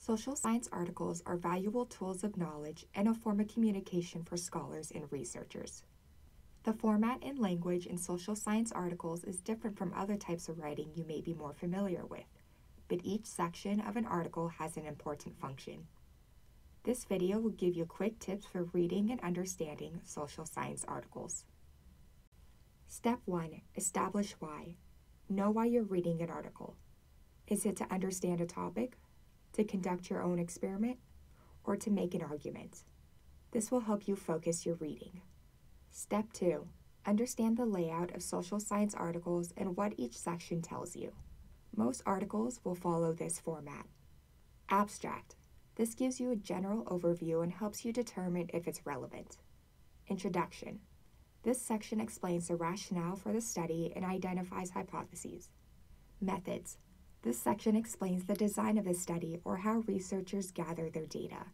Social science articles are valuable tools of knowledge and a form of communication for scholars and researchers. The format and language in social science articles is different from other types of writing you may be more familiar with, but each section of an article has an important function. This video will give you quick tips for reading and understanding social science articles. Step 1. Establish why. Know why you're reading an article. Is it to understand a topic, to conduct your own experiment, or to make an argument? This will help you focus your reading. Step 2. Understand the layout of social science articles and what each section tells you. Most articles will follow this format. Abstract. This gives you a general overview and helps you determine if it's relevant. Introduction. This section explains the rationale for the study and identifies hypotheses. Methods. This section explains the design of the study or how researchers gather their data.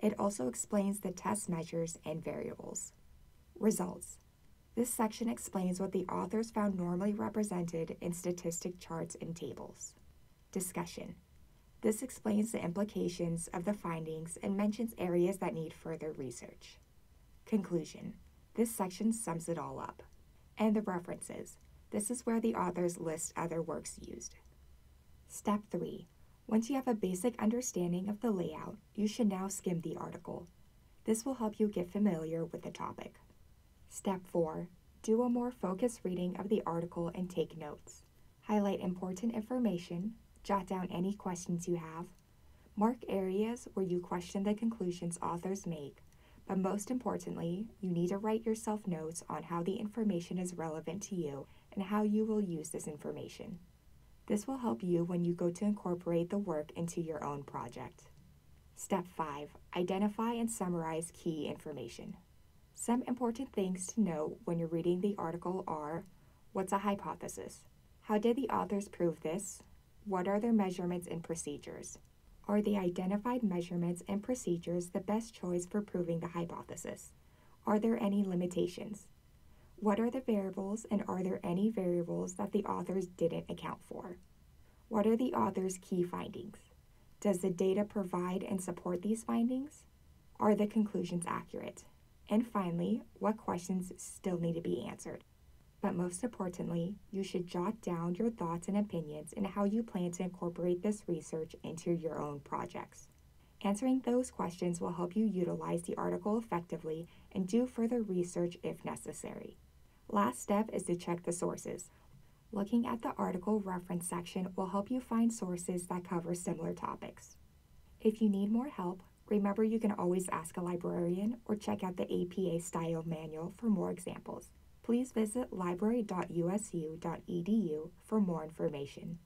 It also explains the test measures and variables. Results. This section explains what the authors found normally represented in statistic charts and tables. Discussion. This explains the implications of the findings and mentions areas that need further research. Conclusion. This section sums it all up. And the references. This is where the authors list other works used. Step 3. Once you have a basic understanding of the layout, you should now skim the article. This will help you get familiar with the topic. Step 4. Do a more focused reading of the article and take notes. Highlight important information, jot down any questions you have, mark areas where you question the conclusions authors make, but most importantly, you need to write yourself notes on how the information is relevant to you and how you will use this information. This will help you when you go to incorporate the work into your own project. Step 5. Identify and summarize key information. Some important things to know when you're reading the article are: what's a hypothesis? How did the authors prove this? What are their measurements and procedures? Are the identified measurements and procedures the best choice for proving the hypothesis? Are there any limitations? What are the variables, and are there any variables that the authors didn't account for? What are the author's key findings? Does the data provide and support these findings? Are the conclusions accurate? And finally, what questions still need to be answered? But most importantly, you should jot down your thoughts and opinions and how you plan to incorporate this research into your own projects. Answering those questions will help you utilize the article effectively and do further research if necessary. Last step is to check the sources. Looking at the article reference section will help you find sources that cover similar topics. If you need more help, remember you can always ask a librarian or check out the APA Style Manual for more examples. Please visit library.usu.edu for more information.